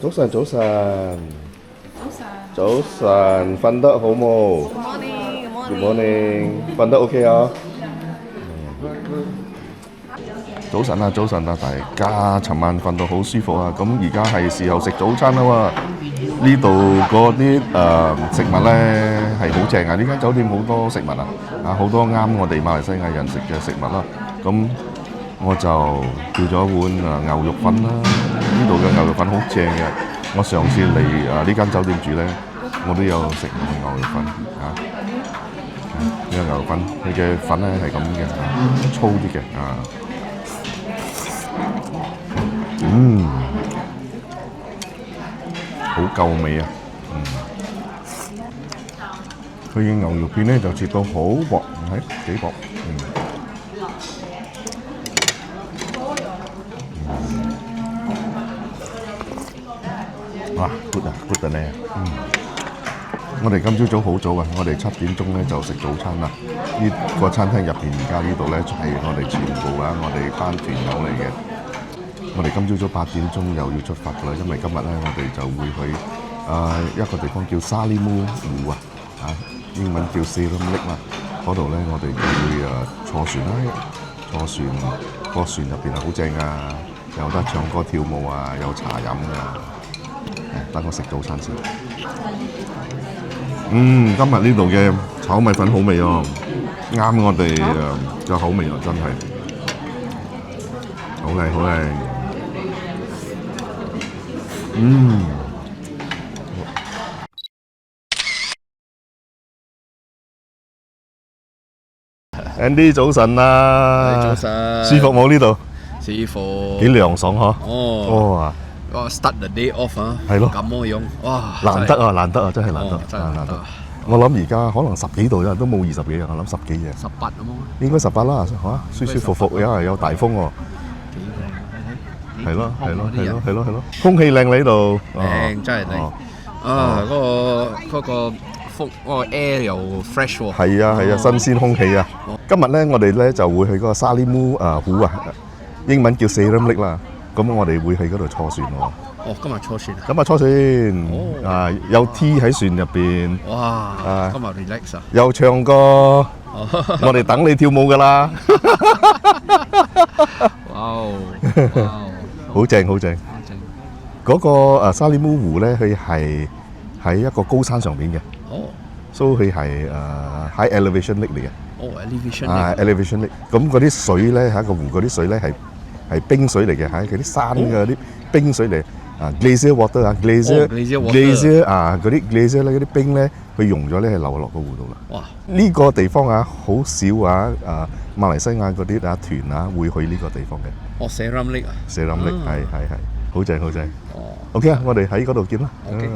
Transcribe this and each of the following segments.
早晨，早晨，早晨，瞓得好冇 Good morning, good？Good morning. morning，瞓得 OK 啊？早晨啊，早晨啊，大家尋晚瞓到好舒服啊！咁而家係時候食早餐啦喎。呢度嗰啲食物咧係好正啊！呢間酒店好多食物啊，好多啱我哋馬來西亞人食嘅食物啦。咁我就叫咗一碗牛肉粉啦。呢度嘅牛肉粉好正嘅。我上次嚟呢間酒店住咧，我都有食牛肉粉啊。呢個牛肉粉，佢嘅粉咧係咁嘅，粗啲嘅啊。好夠味啊！佢嘅牛肉片咧就切到好薄，係幾薄。哇 ，good 啊 ，good 咧！我哋今朝早好早啊，我哋7點鐘咧就食早餐啦。呢個餐廳入邊而家呢度咧係我哋全部我哋班團友嚟嘅。我哋今朝早8點鐘又要出發㗎啦，因為今日咧我哋就會去一個地方叫沙利姆湖啊，英文叫 Seram Lake 啦。嗰度咧我哋會坐船啦，坐船個船入邊好正啊，有得唱歌跳舞啊，有茶飲啊。等我食早餐先。今日呢度嘅炒米粉好味哦，啱我哋嘅口味啊，真係好靚好靚。Andy 早晨啊！早晨，舒服冇呢度？舒服，幾涼爽嗬！哦，哇 ，start the day off 啊，係咯，咁樣，哇，難得啊，難得啊，真係難得，真係難得。我諗而家可能10幾度啫，都冇20幾啊，我諗10幾嘅。18咁啊，應該18啦，嚇，舒舒服服，因為有大風喎。係咯，係咯，係咯，係咯，係咯，空氣靚喺度，靚真係靚。啊，嗰個風，嗰個 air 又 fresh 喎。係啊，係啊，新鮮空氣啊！今日咧，我哋咧就會去嗰個沙利姆湖啊，英文叫 Seram Lake 啦。咁我哋會去嗰度坐船喎。哦，今日坐船啊！今日坐船，有 tea 喺船入邊。哇！今日 relax 啊！又唱歌，我哋等你跳舞噶啦！哇！好正好正！嗰個沙利姆湖咧，佢係喺一個高山上邊嘅。哦，所以佢係high elevation lake 嚟嘅。哦 ，elevation elevation lake。咁嗰啲水咧，喺個湖嗰啲水咧係冰水嚟嘅，喺嗰啲山嘅啲冰水嚟。glacier water 啊 ，glacier 嗰啲 glacier 咧，嗰啲冰咧，佢溶咗咧係流落個湖度啦。哇！呢個地方好少馬來西亞嗰啲團會去呢個地方嘅。哦，Seram Lake 啊，Seram Lake係，好正好正。哦 OK 啊，我哋喺嗰度見啦。OK。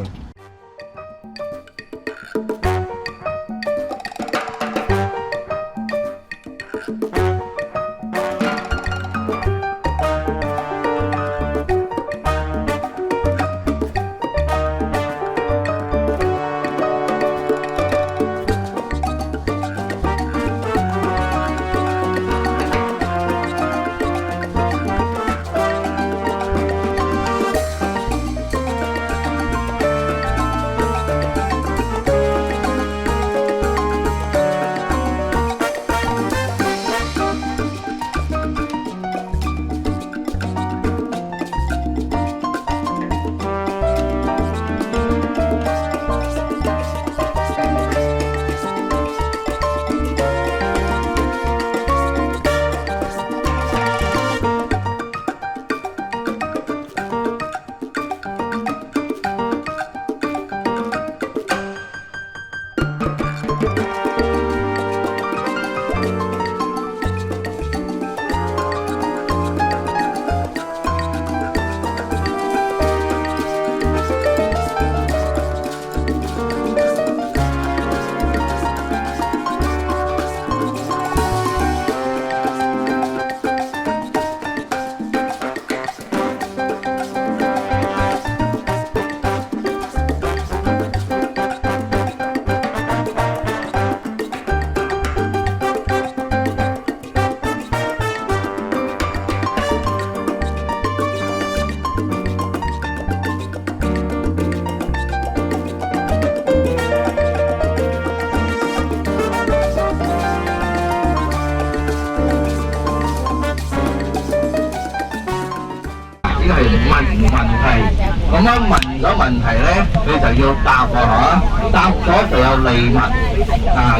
問題咧，你就要答喎嚇，答咗就有禮物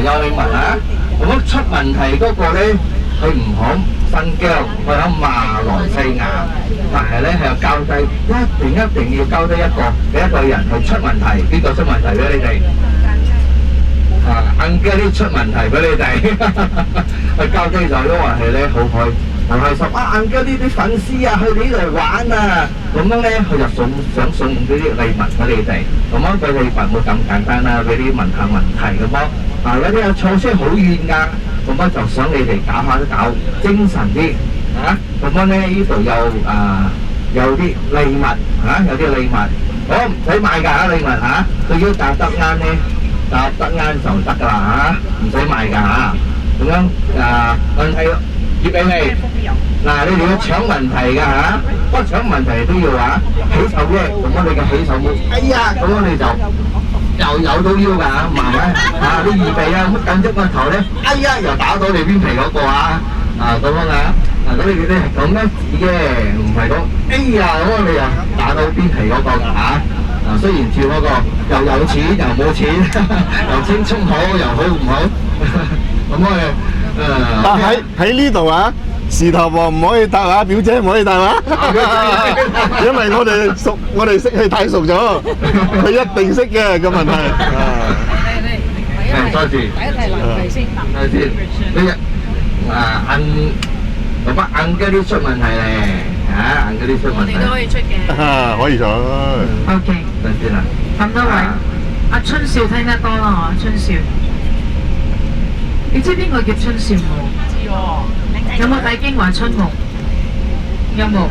有禮物啊。咁出問題嗰個咧，佢唔響新疆，佢響馬來西亞，但係咧係有交低，一定要交低俾一個人去出問題，邊個出問題俾你哋？硬嘅啲出問題俾你哋，佢交低咗，因為係咧好開心啊！硬嘅呢啲粉絲啊，去你嚟玩啊，咁樣咧佢就想送呢啲禮物俾你哋，咁樣佢禮物冇咁簡單啦，俾啲問下問題咁樣，有啲有錯出好遠㗎，咁樣就想你哋搞精神啲咁樣咧呢度有啲禮物有啲禮物，我唔使買㗎禮物佢要答得啱咧。答得啱就得㗎啦唔使買㗎咁樣問題葉俾你你哋要搶問題㗎不過搶問題都要起手啫，咁樣你嘅起手冇，咁樣你就又有到腰㗎慢慢你預備咁緊張個頭咧，又打到你邊皮嗰個咁樣咁你講一字嘅，唔係講咁樣你又打到邊皮嗰個㗎雖然跳嗰個又有錢又冇錢，又青葱好又好唔好？咁但喺呢度事頭婆唔可以答表姐唔可以答因為我哋識佢太熟咗，佢一定識嘅個問題。多謝。第一題難題先。睇先，呢咁硬嗰啲出問題咧硬嗰啲出問題。我哋都可以出嘅。可以出。OK。等先啦。咁多位，阿春少聽得多啦春少。你知邊個叫春少冇？知喎。有冇睇《京華春夢》？有冇？《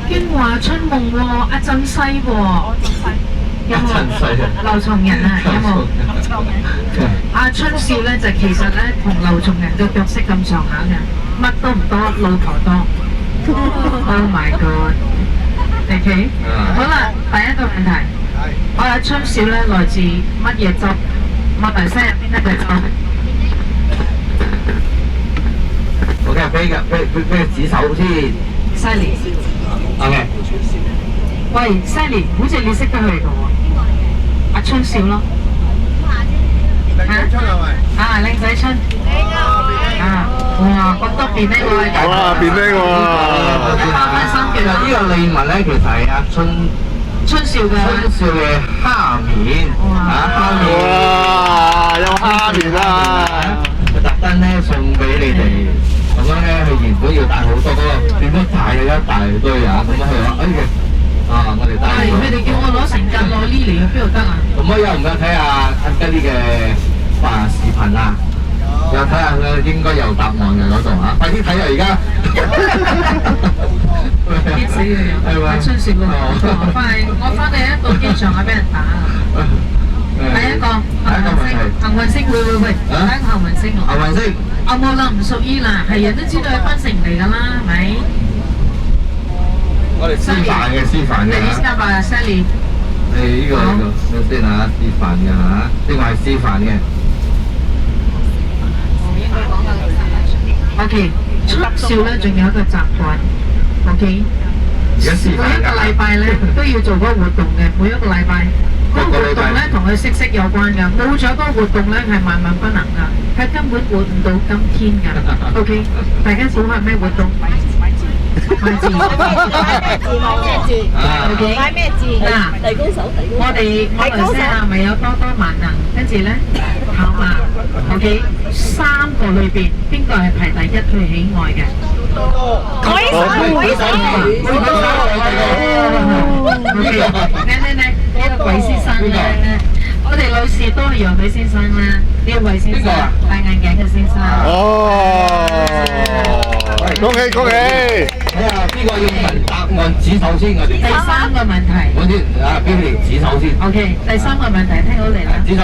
京華春夢》喎，阿振西喎。有冇？劉松仁有冇？阿春少咧就其實咧同劉松仁嘅角色咁上下嘅，乜都唔多，老婆多。Oh my god！OK， 好啦，第一個問題，我阿春少咧來自乜嘢州？馬來西亞邊一個州 ？OK， 俾指手先。Sally。OK。喂 ，Sally， 好似你識得佢嘅喎。阿春少咯。靚仔春係咪？靚仔春。哇，咁多便呢喎！哇，便呢喎！100分3件。呢個禮物咧，其實係阿春少嘅蝦面蝦面。哇，有蝦面佢特登咧送俾你哋，咁樣咧佢原本要帶好多嗰個，點解帶咗一大堆咁樣佢話我哋帶。佢哋叫我攞成架攞呢嚟去邊度得咁有唔有睇下阿吉啲嘅視頻有睇下佢應該有答案嘅嗰度快啲睇而家。激死佢又！係咪？春少喎，我翻去一到機場俾人打第一個幸運星，會，第一個幸運星喎。幸運星。冇啦，唔屬於啦，係人都知道係檳城嚟㗎啦，係咪？我哋示範嘅。你先啊 ，Sally。呢個先示範嘅定係示範嘅。OK， 春少咧仲有一個習慣 ，OK， 每一個禮拜咧都要做嗰個活動嘅，每一個禮拜嗰個活動咧同佢息息有關㗎，冇咗嗰個活動咧係萬萬不能㗎，佢根本活唔到今天㗎。OK， 大家估下咩活動？買字，OK， 買咩字？提高手，我哋馬來西亞咪有多多萬能，跟住咧跑馬 ，OK， 3個裏邊邊個係排第一佢喜愛嘅？鬼手，OK， 呢個鬼先生咧，我哋女士都係楊女先生啦，呢位先生戴眼鏡嘅先生。恭喜！睇下邊個要問答案指手先，我哋。第三個問題。我先邊條指手先。OK， 第三個問題聽好嚟啦。指手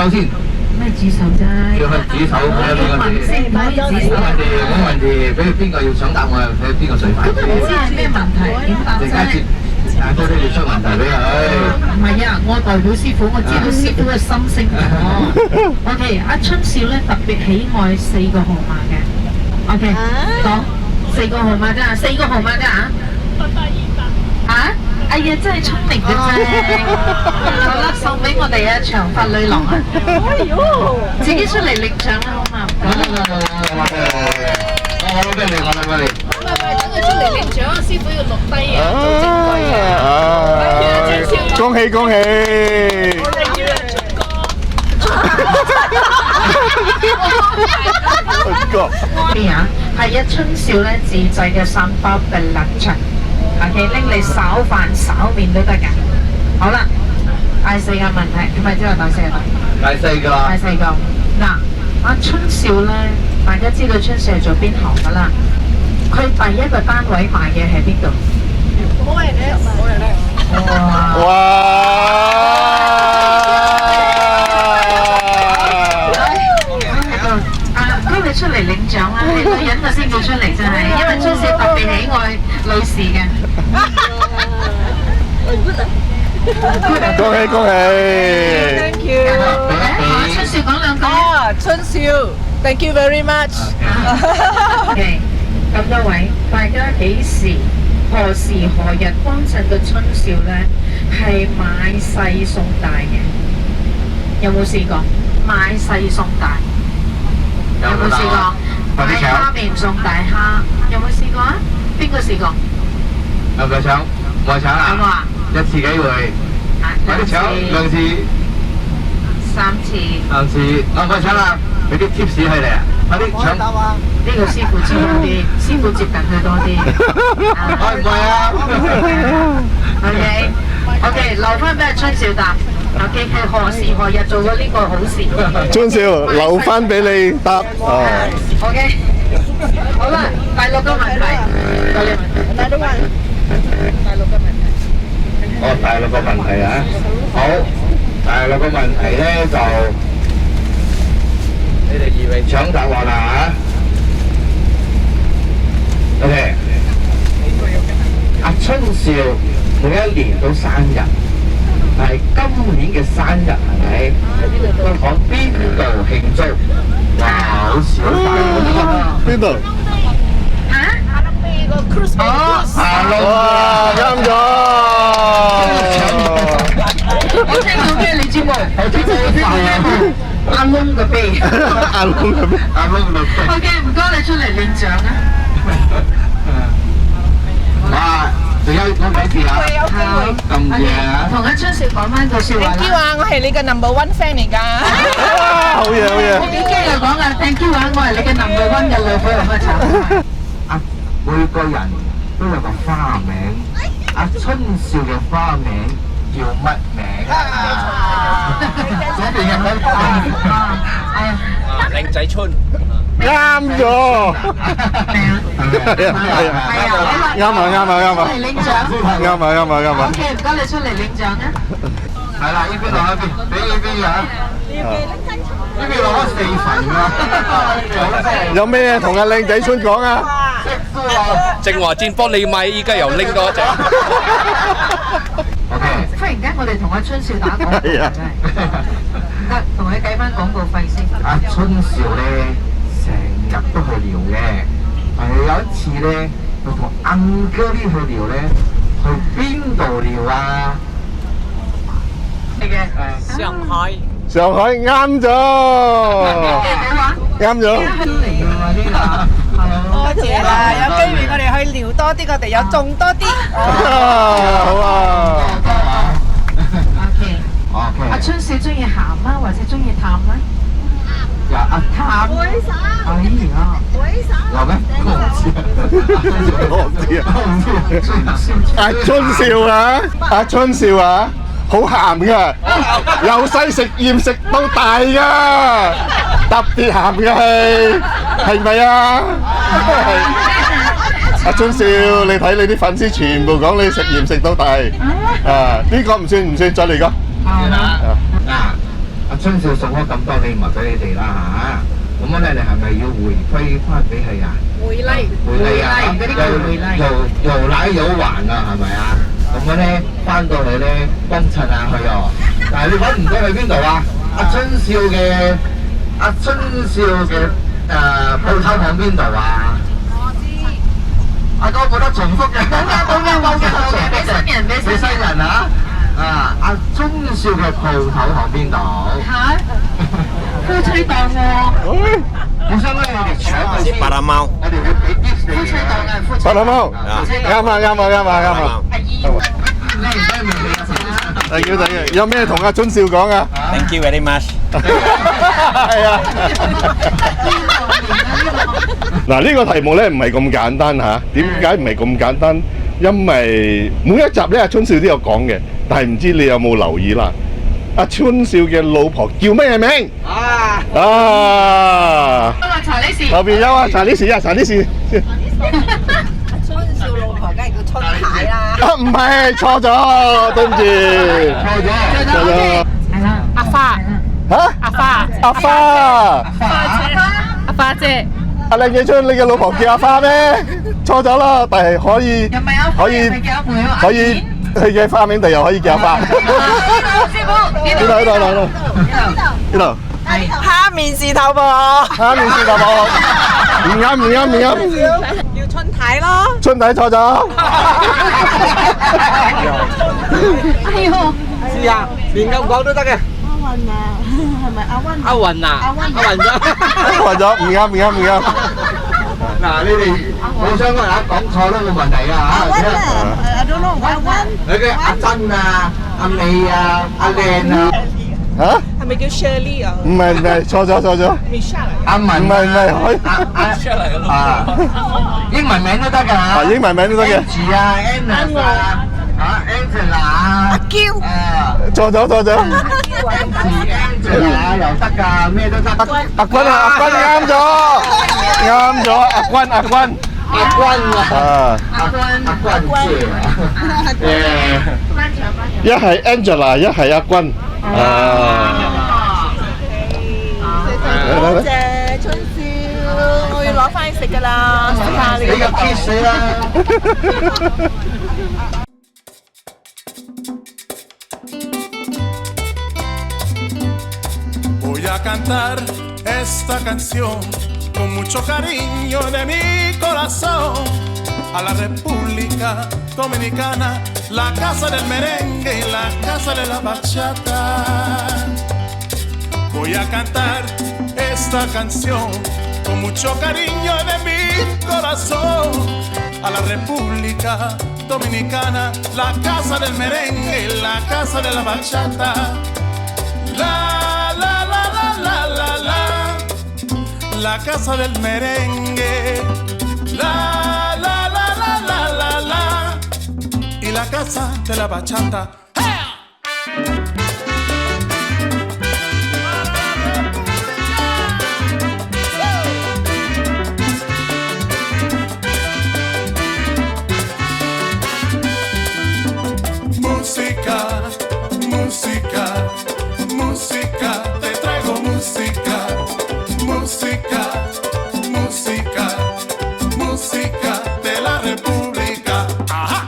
先。咩指手啫？要去指手，問先，唔可以指手。冇問題，俾邊個要搶答案，睇邊個最快。我都唔知係咩問題，點答啫？多啲要出問題俾佢。唔係啊，我代表師傅，我知道師傅嘅心聲喎。OK， 阿春少咧特別喜愛4個號碼嘅。OK， 講4個號碼啫，4個號碼啫嚇。哎呀，真係聰明嘅啫！好啦，送俾我哋啊，長髮女郎啊！自己出嚟領獎啦，好嘛？我俾你，我俾你。等佢出嚟領獎，師傅要錄低啊，做證據啊！恭喜恭喜！咩啊？係一春少咧自製嘅3包嘅臘腸，OK，拎嚟炒飯、炒麵都得㗎。好啦，第4個問題，唔係即係第4個。第4個。第4個，嗱，阿春少咧，大家知道春少係做邊行㗎啦？佢第一個單位賣嘅係邊度？哇！你出嚟領獎啦！係女人就先叫出嚟，真係，因為春少特別喜愛女士嘅。恭喜恭喜 Thank you。春少講兩句。哦，春少 ，Thank you very much。OK，咁多位，大家幾時、何時、何日幫襯個春少咧？係買細送大嘅，有冇試過買細送大？有冇試過買蝦麵送大蝦？有冇試過啊？邊個試過？有冇搶？冇搶啊！有冇啊？一次機會，快啲搶，2次、3次。3次，冇搶啦！俾啲 tips 佢哋啊！快啲搶！呢個師傅知多啲，師傅接近佢多啲。唔係啊 OK，留翻俾阿春少答。OK，係何時何日做咗呢個好事？春少留翻俾你答。OK，好啦，第6個問題，第6個問題。第6個問題啊！好，第6個問題咧就你哋預備搶答案啦嚇。OK，阿春少每一年都生日。但係今年嘅生日係咪？都講邊度慶祝？哇！好似好大喎！邊度？嚇？下龍哇！啱咗！我聽到咩？你知冇？阿窿嘅鼻。阿龍咁樣。阿龍嘅鼻。OK，唔該你出嚟領獎啊！哇！仲有講幾次啊？咁夜啊！同阿春少講翻句説話 Thank you 啊，我係你嘅 number one fan 嚟㗎。好嘢好嘢！幾驚又講啊 ！Thank you 啊，我係你嘅 number one 嘅女朋友乜柒？啊，每個人都有個花名。阿春少嘅花名叫乜名啊？準備嘅咩？靚仔春。啱咗。啱啊！嚟領獎。啱啊！ OK，唔該你出嚟領獎啊！係啦，呢邊落一邊，俾呢邊啊！呢邊攞4份啊！有咩同阿靚仔春講啊？正話先幫你買，依家又拎多一隻。忽然間我哋同阿春少打廣告，真係唔得，同佢計翻廣告費先。阿春少咧成日都去撩嘅，但係有一次咧，佢同鵪哥呢去撩咧，去邊度撩啊？係嘅，上海。上海啱咗，啱咗。多謝啦，有機會我哋去聊多啲，我哋有種多啲。好啊。阿春少中意鹹啊，或者中意淡咧？呀，阿淡。有咩？我唔知啊。阿春少啊，好鹹噶，由細食鹽食到大噶，特別鹹嘅係咪啊？阿春少，你睇你啲粉絲全部講你食鹽食到大，呢個唔算，再嚟個。阿春少送咗咁多禮物俾你哋啦嚇，咁咧你係咪要回歸翻俾佢啊？回禮啊！又奶又還啊，係咪啊？咁咧翻到嚟咧幫襯下佢哦。但係你揾唔到去邊度啊？阿春少嘅鋪頭喺邊度啊？我知。阿哥冇得重複嘅，冇嘅，俾新人啊！阿鐘少嘅鋪頭旁邊度，嚇，夫妻檔喎，我想咧，你哋搶佢先。巴拉貓，我哋會俾 gift 你。夫妻檔嘅夫妻。白頭貓，啱啊！thank you，有咩同阿春少講啊？ Thank you very much。係啊。嗱，呢個題目咧唔係咁簡單嚇，點解唔係咁簡單？因為每一集咧阿春少都有講嘅，但係唔知你有冇留意啦？阿春少嘅老婆叫咩名？查理士，後邊有啊，查理士。春少老婆梗係叫春太啦。啊，唔係，錯咗，對唔住，錯咗。係啦，阿花，嚇？阿花姐，阿靚嘢春，你嘅老婆叫阿花咩？錯咗啦，但係可以又唔係阿花，又唔係叫阿梅喎，可以佢嘅花名，第又可以叫阿花。師傅，呢度。蝦面士頭婆。蝦面士頭婆，唔啱。叫春太咯。春仔錯咗。哎呦，是啊，亂咁講都得嘅。阿雲啊，係咪阿溫？阿雲啊，阿雲咗。錯咗，唔啱。嗱，你哋互相大家講錯都冇問題㗎阿溫嚇。啊，I don't know，阿溫。你嘅阿珍啊、阿美啊、阿靚啊、嚇？係咪叫 Shirley 啊？唔係，錯咗。阿文唔係，可以。英文名都得㗎啊，英文名都得嘅。 Angie 啊、Anna 啊、Angela 啊、阿嬌。錯咗。Angela 又得㗎，咩都得。阿君啱咗，阿君啊。阿君姐，一係 Angela， 一係阿君。多謝春少，我要攞翻去食㗎啦，食下你俾個 kiss 啦。Voy a cantar esta canción con mucho cariño de mi corazón a la República Dominicana, la casa del merengue y la casa de la bachata. Voy a cantar esta canción con mucho cariño de mi corazón a la República Dominicana, la casa del merengue y la casa de la bachata. La casa del merengue, y la casa de la bachata. Música, te traigo música. Música de la República. Ajá.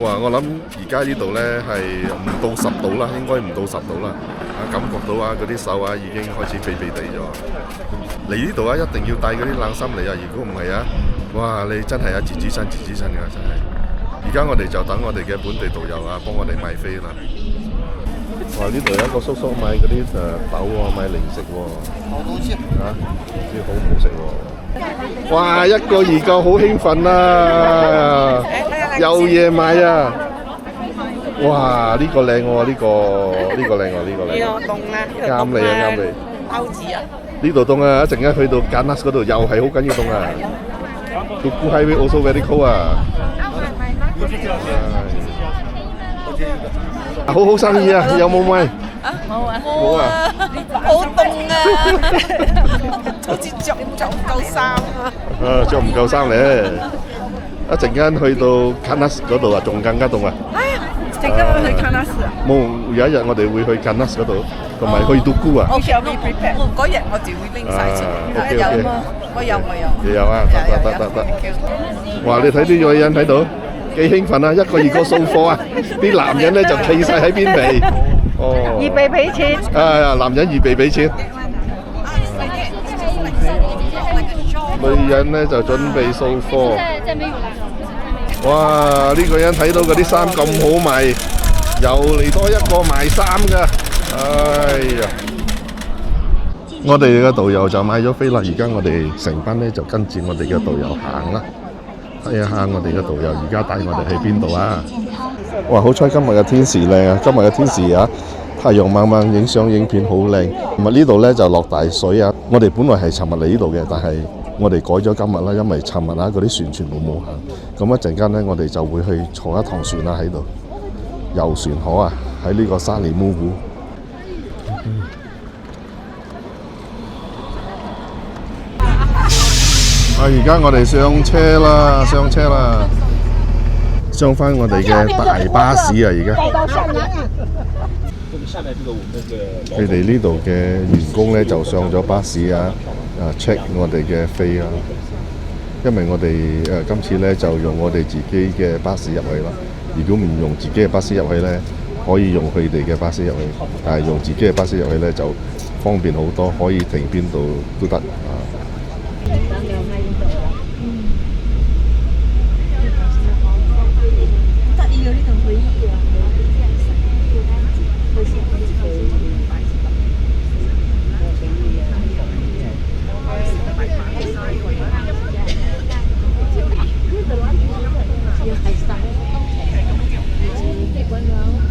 哇！我諗而家呢度呢係唔到10度啦，應該唔到10度啦。感覺到嗰啲手已經開始痹痹地咗。嚟呢度一定要帶嗰啲冷衫嚟如果唔係哇！你真係自主身㗎真係。而家我哋就等我哋嘅本地導遊幫我哋買飛啦。哇！呢度有一個叔叔買嗰啲豆買零食喎。好好食啲好唔好食喎？哇！一個二個好興奮啊！有嘢買哇！呢個靚喎，呢個靚喎，呢個靚。呢個凍啦，啱你啱你。包子呢度凍一陣間去到 Canas 嗰度又係好緊要凍Duku Highway also very cold 好好生意有冇買？冇好凍好似着唔夠衫着唔夠衫咧。一陣間去到 Canas 嗰度仲更加凍陣間去 Canas 冇，有一日我哋會去 Canas 嗰度，同埋去 Duku OK， 嗰日我就會拎晒出嚟。有嗎？我有。你有得。哇！你睇啲女人喺度幾興奮一個二個掃貨啲男人咧就企晒喺邊尾。預備俾錢。男人預備俾錢。女人咧就準備掃貨。哇！呢個人睇到嗰啲衫咁好賣，又嚟多一個賣衫㗎。哎呀！我哋嘅導遊就買咗飛啦，而家我哋成班咧就跟住我哋嘅導遊行啦，睇下我哋嘅導遊而家帶我哋去邊度哇！好彩今日嘅天時靚今日嘅天時太陽猛猛，影相影片好靚。咁呢度咧就落大水我哋本來係尋日嚟呢度嘅，但係我哋改咗今日啦，因為尋日嗰啲船全部冇行。咁一陣間咧，我哋就會去坐一趟船喺度遊船河喺呢個沙利木湖。而家我哋上車啦，上返我哋嘅大巴士而家。佢哋呢度嘅員工咧就上咗巴士check 我哋嘅飛因為我哋今次咧就用我哋自己嘅巴士入去啦。如果唔用自己嘅巴士入去咧，可以用佢哋嘅巴士入去，但係用自己嘅巴士入去咧就方便好多，可以停邊度都得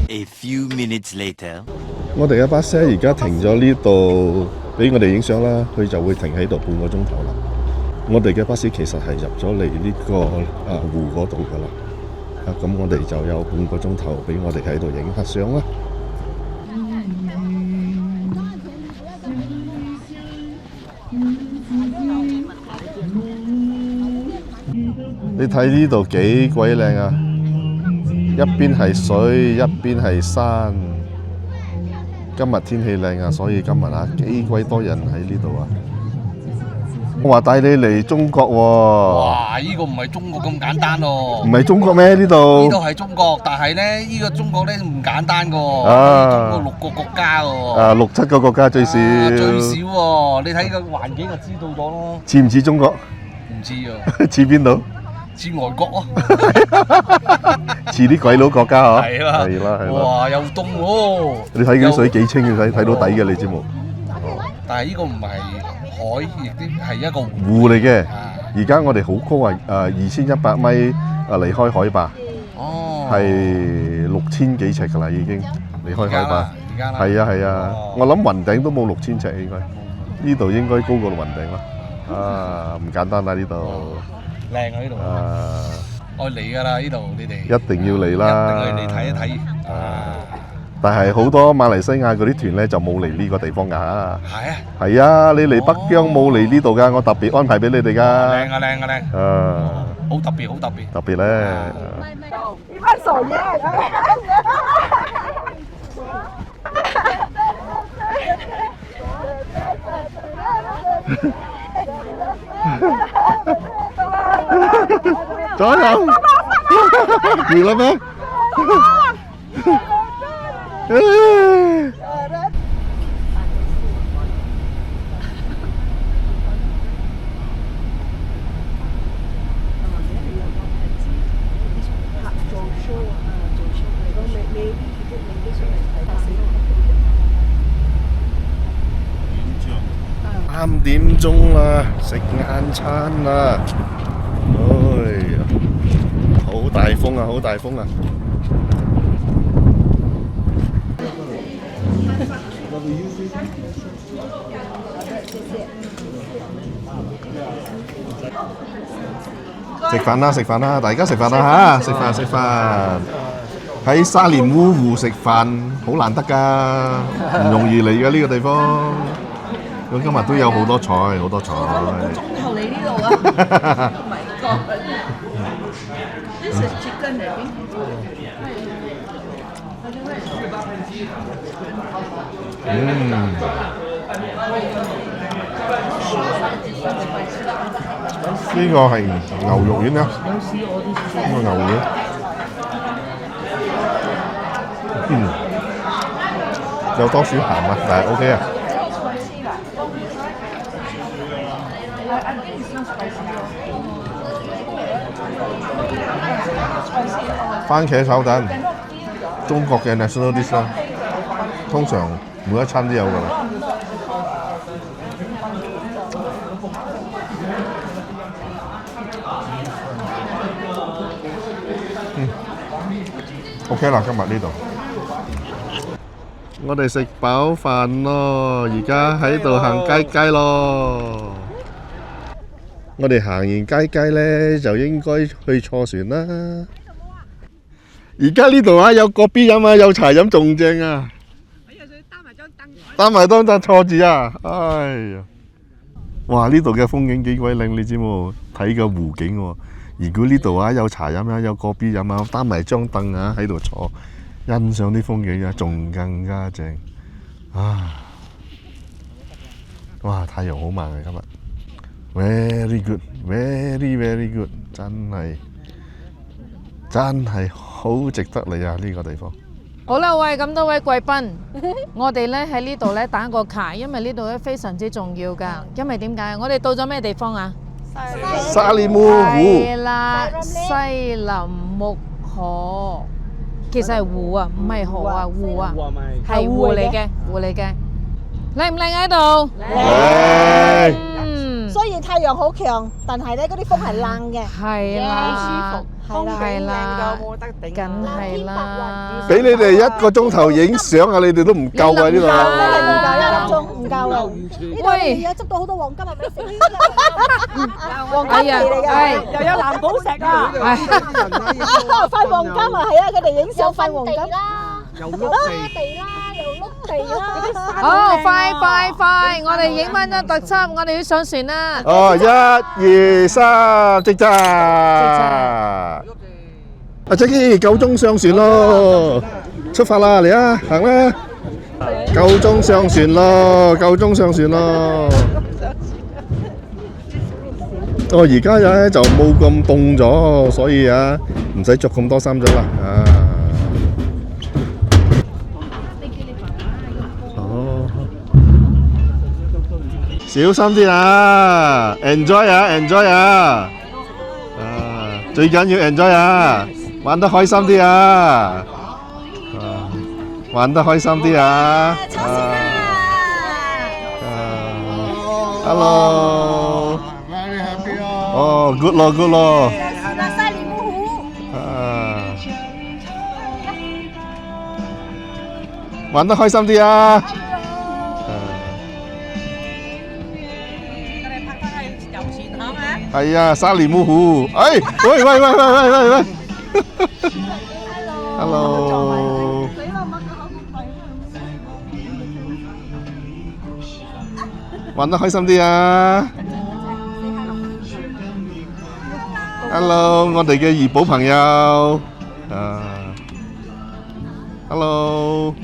A few minutes later， 我哋嘅巴士而家停咗呢度，俾我哋影相啦。佢就會停喺度半個鐘頭啦。我哋嘅巴士其實係入咗嚟呢個湖嗰度噶啦。咁我哋就有半個鐘頭俾我哋喺度影下相啦。你睇呢度幾鬼靚一邊係水，一邊係山。今日天氣靚所以今日幾鬼多人喺呢度我話帶你嚟中國哇！呢個唔係中國咁簡單唔係中國咩？呢度係中國，但係咧呢個中國咧唔簡單中國6個國家6、7個國家最少。最少你睇個環境就知道咗咯。似唔似中國？唔知似邊度？似外國似啲鬼佬國家係啦。哇！又凍你睇嗰啲水幾清，睇到底嘅你知冇？但係呢個唔係海，亦都係一個湖嚟嘅。而家我哋好高2100米離開海拔。係6000幾尺㗎啦，已經離開海拔。而家啦。係啊。我諗雲頂都冇6000尺應該。呢度應該高過雲頂啦。唔簡單啦呢度。靚呢度愛嚟㗎啦呢度，你哋一定要嚟啦，一定嚟睇一睇。但係好多馬來西亞嗰啲團咧就冇嚟呢個地方㗎。係啊，你嚟北疆冇嚟呢度㗎，我特別安排俾你哋㗎。靚。好特別特別咧。你把手捏。左右，完啦咩？ 3點鐘啦，食晏餐啦，哎呀，好大風啊，好大風啊！食飯啦，食飯啦，大家食飯啦嚇！食飯。喺沙連烏湖食飯好難得㗎，唔容易嚟㗎呢個地方。咁今日都有好多菜，好多菜。鐘頭嚟呢度啊！Oh my god! This is chicken, I think. 呢個係牛肉丸啊！呢個牛丸，有多少鹹啊？但係 OK 啊！番茄炒蛋，中國嘅 national dish 啦，通常每一餐都有㗎啦。OK 啦，今日呢度，我哋食飽飯咯，而家喺度行街街咯。我哋行完街街呢，就應該去坐船啦。而家呢度啊，有個 B 飲啊，有茶飲仲正啊！我又想擔埋張凳坐住啊！哎呀，哇！呢度嘅風景幾鬼靚，你知冇？睇個湖景喎。如果呢度啊有茶飲啊，有個 B 飲啊，擔埋張凳啊喺度坐，欣賞啲風景啊，仲更加正啊！哇！太陽好猛啊今日。Very good, very very good， 真係好值得嚟啊！呢個地方。好啦，喂，咁多位貴賓，我哋咧喺呢度咧打個卡，因為呢度咧非常之重要㗎。因為點解？我哋到咗咩地方啊？沙利木湖。係啦，西林木河，其實係湖啊，唔係河啊，湖啊，係湖嚟嘅，湖嚟嘅。靚唔靚喺度？靚。雖然太陽好強，但係咧嗰啲風係冷嘅，係啦，舒服。係啦，梗係啦。俾你哋1個鐘頭影相啊！你哋都唔夠啊呢度。唔夠1粒鐘，唔夠啊！呢度而家執到好多黃金啊！美食黃金地嚟㗎，又有藍寶石啊！塊黃金啊，係啊！佢哋影相塊黃金啦，又碌地啦，又碌地啦。好，快！我哋影翻張特輯，我哋要上船啦。哦，1、2、3，即刻！阿 Jackie， 夠鐘上船咯，出發啦，嚟啊，行啦！夠鐘上船咯，夠鐘上船咯。哦，而家咧就冇咁凍咗，所以啊，唔使着咁多衫咗啦。啊，哦，小心啲啊 ！enjoy 啊 ，enjoy 啊！啊，最緊要 enjoy 啊！玩得開心啲啊！玩得開心啲啊！坐船啦！Hello。哦，good 咯，good 咯。上船啦，沙連木湖。玩得開心啲啊！我哋拍翻去遊船好嘛？係啊，沙連木湖。哎，喂！Hello。玩得開心啲啊 ！Hello， 我哋嘅怡保朋友。Hello。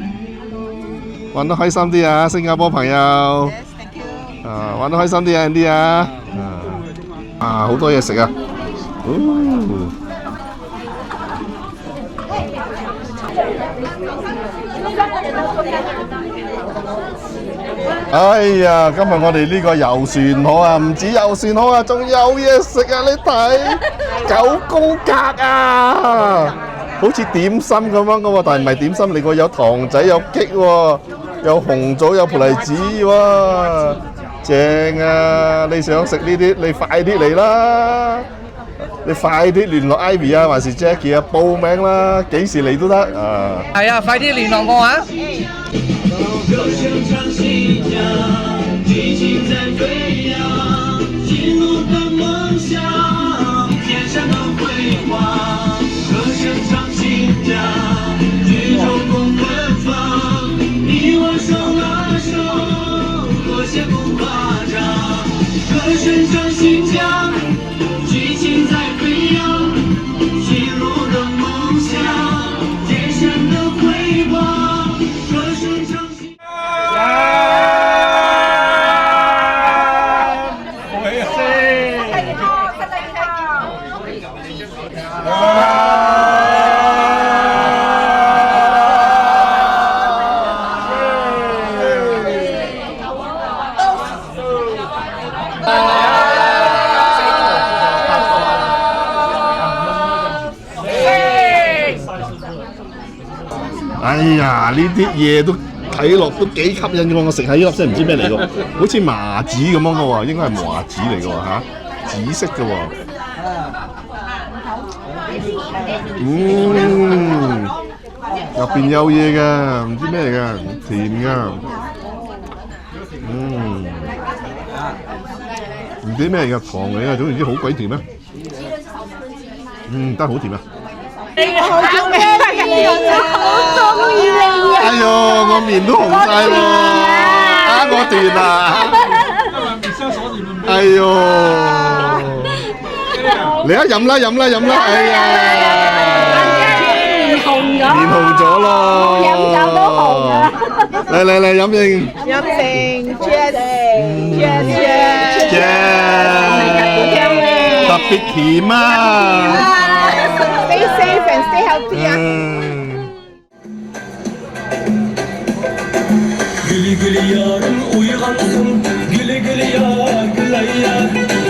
玩得開心啲啊，新加坡朋友。玩得開心啲啊 ，Andy 啊。好多嘢食啊！哎呀，今日我哋呢個遊船河啊，唔止遊船河啊，仲有嘢食啊！你睇9宮格啊，好似點心咁樣嘅喎，但係唔係點心嚟喎，有糖仔有棘喎，有紅棗有葡提子喎，正啊！你想食呢啲，你快啲嚟啦！你快啲聯絡 Ivy 啊，還是 Jackie 啊，報名啦，幾時嚟都得啊！係啊，快啲聯絡我啊！哎呀，呢啲嘢都睇落都幾吸引喎！我食下呢粒先唔知咩嚟喎，好似麻子咁樣嘅喎，應該係麻子嚟嘅喎嚇，紫色嘅喎。入邊有嘢嘅，唔知咩嚟嘅，甜嘅。唔知咩嚟嘅，糖嚟嘅，總之好鬼甜啊！得好甜啊！我好中意你啊！哎呦，我面都紅晒喎！我斷啦！哎呦，嚟啊，飲啦飲啦飲啦！哎呀，面紅咗，面紅咗咯！飲酒都紅啊！嚟飲先，飲成 cheers！特別甜啊！Stay safe and stay healthy 啊！Gülü gülü yarım uygansın, gülü gülü yar güleyyar.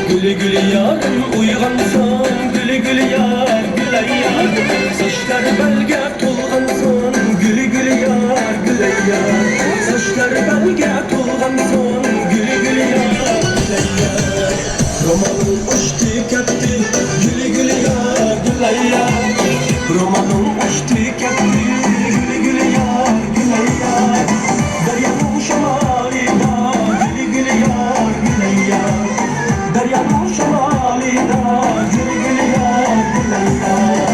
Gülü gülü yarım uygansın, gülü gülü yar güleyyar. Saçları belge tulgansın, gülü gülü yar güleyyar. Saçları belge tulgansın, gülü gülü yar güleyyar. Romanın uçtu ketti, gülü gülü yar güleyyar. Romanın uçtu ketti, gülü gülü yar güleyyar. Deryanın şemalida, gülü gülü yar güleyyar. Deryanın şemalida, gülü gülü yar güleyyar.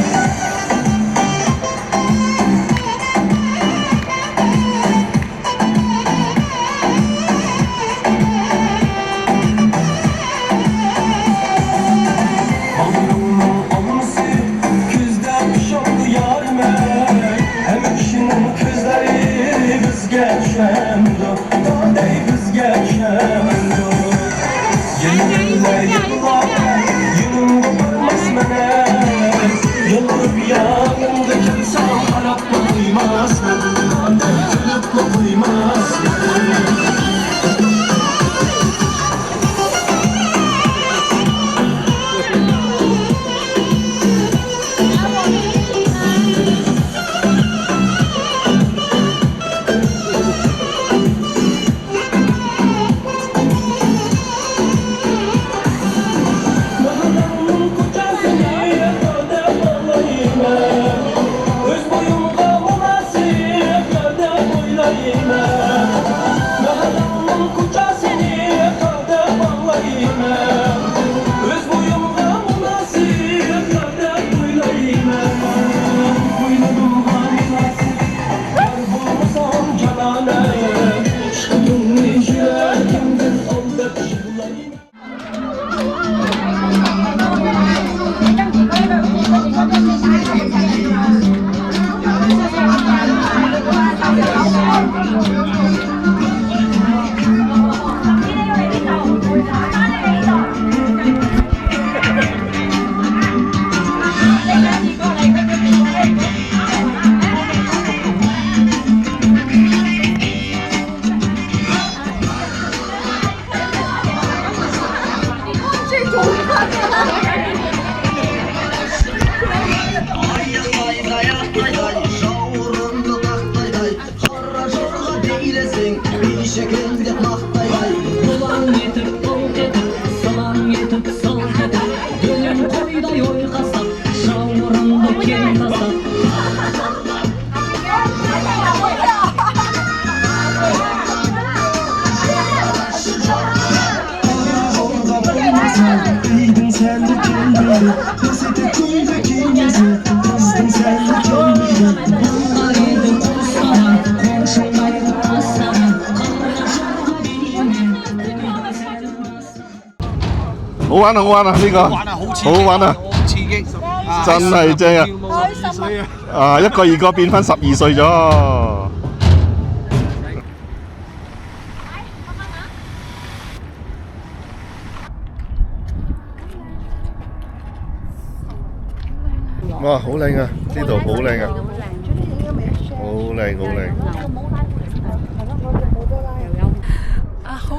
Bağrımın olması küzde şoklu yarime. Hem kişinin kızları bizge düşmemdo, dadey bizge düşmemdo. Yenilme yıllarken yünüm koparmaz mene. Yıllık yanımda kimsem harapla duymaz mene. Kılıpla duymaz mene. Öz boyumda münasip gövde boylayım. Değdin sen de kendine, pes etekindeki yüzü, kızdın sen de kendine. Bunlarıydı kursana, komşumaydı kursana, kardeşim benimle. 好玩啊！好玩啊！呢個好玩啊！刺激，真係正啊！啊，一個二個變翻12歲咗。哇！好靚啊！呢度好靚啊！好靚好靚。啊好，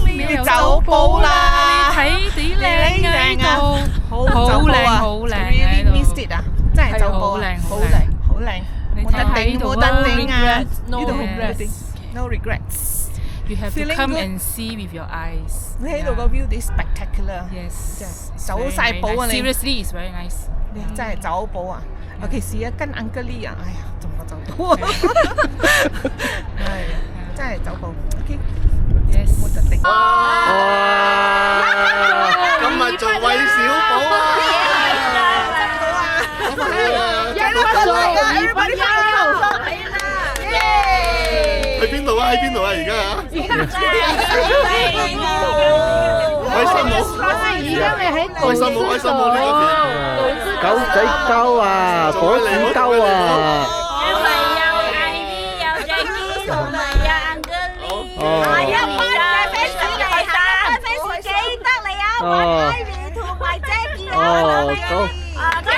你走寶啦！你睇幾靚啊呢度，好靚好靚喺度。Missed it 啊！真係走寶啊！好靚好靚，冇得頂冇得頂啊！呢度好 no regrets。You have to come and see with your eyes。你喺度個 view is spectacular。Yes， 走晒寶啊你。Seriously, it's very nice。你真係走寶啊！尤其是啊跟 Uncle Lee 啊，哎呀，仲冇走寶啊！係真係走寶。OK。Yes， 冇得頂。哇！今日做韋小寶啊！去邊度啊？喺邊度啊？而家啊？開心冇？而家咪喺開心冇？開心冇呢個片？狗仔溝啊，火子溝啊！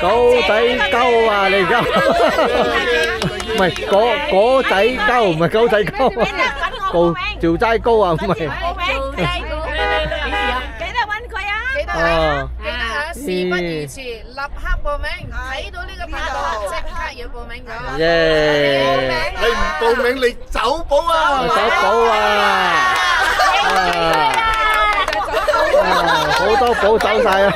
狗仔溝啊！你而家唔係果仔溝，唔係狗仔溝，趙齋糕啊，唔係。記得揾佢啊！記得啊！記得啊！事不宜遲，立刻報名！睇到呢個拍檔，即刻要報名咗。耶！你唔報名，你走寶啊！走寶啊！好多寶走晒啊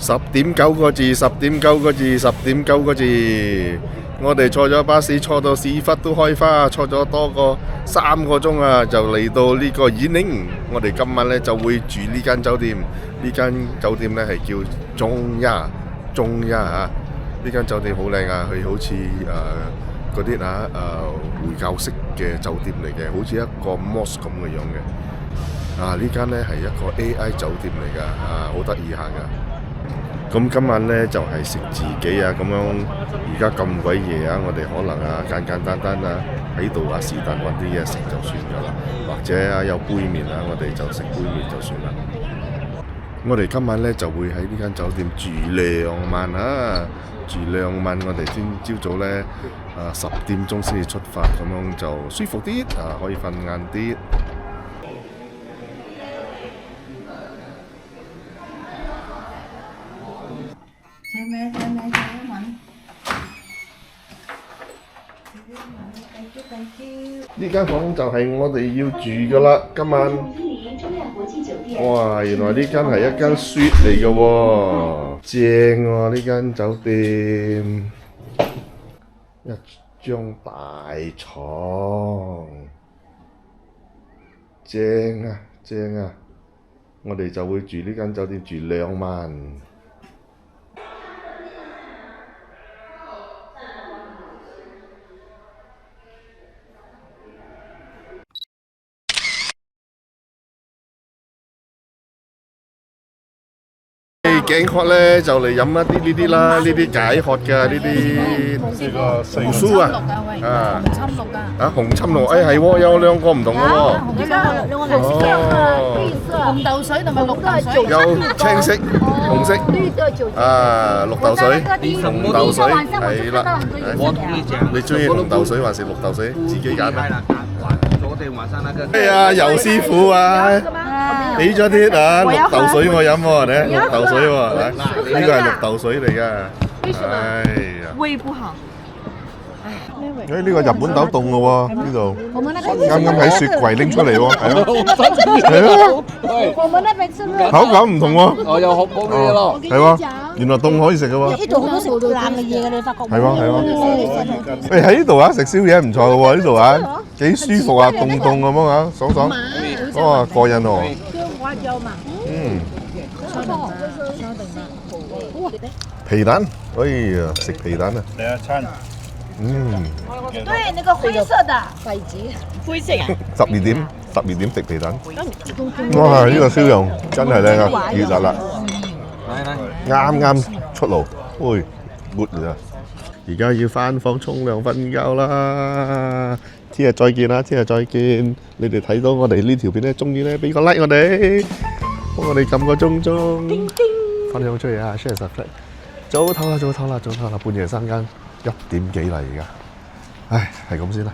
！10.9個字，10.9個字，10.9個字。我哋坐咗巴士，坐到屎忽都開花，坐咗多過3個鐘啊，就嚟到呢個伊寧。我哋今晚呢就會住呢間酒店，呢間酒店呢係叫中亞嚇。呢間酒店好靚啊，佢好似嗰啲回教式嘅酒店嚟嘅，好似一個 mosque 咁嘅樣嘅。呢間呢係一個 AI 酒店嚟㗎，好得意下㗎。咁今晚呢就係食自己啊，咁樣而家咁鬼夜啊，我哋可能簡單喺度是但揾啲嘢食就算㗎啦，或者有杯麵我哋就食杯麵就算啦。我哋今晚呢就會喺呢間酒店住2晚啊，住2晚，我哋朝早呢10點鐘先至出發，咁樣就舒服啲可以瞓晏啲。呢間房就係我哋要住㗎啦，今晚。哇！原來呢間係一間 suite 嚟嘅喎，正喎呢間酒店，一張大床，正啊正啊！我哋就會住呢間酒店住2晚。頸渴咧，就嚟飲一啲呢啲啦，呢啲解渴嘅呢啲紅酥啊，啊，紅參綠，誒係喎，有兩個唔同嘅喎，紅豆水同埋綠豆水，有青色、紅色，啊，綠豆水、紅豆水係啦，你中意紅豆水還是綠豆水？自己揀啦。哎呀，游師傅啊，俾咗啲啊綠豆水我飲喎，你綠豆水喎，呢個係綠豆水嚟㗎，哎呀，胃不好。誒呢個日本豆凍嘅喎，呢度啱啱喺雪櫃拎出嚟喎，係啊，我們那邊吃的口感唔同喎，我有好好嘅嘢咯，係喎，原來凍可以食嘅喎，呢度好多食冷嘅嘢嘅，你發覺冇？係喎係喎，誒喺呢度啊食宵夜唔錯嘅喎，呢度啊幾舒服啊，凍凍咁樣啊，爽爽，哇過癮喎，皮蛋，哎呀食皮蛋啊，第一餐。對，那個灰色的筷子，灰色啊。12點食皮蛋，哇！呢個燒肉真係靚啊，熱辣辣，啱啱出爐，喂，活啊！而家要翻房沖涼瞓覺啦，聽日再見啦，聽日再見！你哋睇到我哋呢條片咧，中意咧俾個 like 我哋，幫我哋撳個鐘鐘，分享出去啊 ，share subscribe。早唞啦，半夜3更1點幾啦而家，唉，係咁先啦。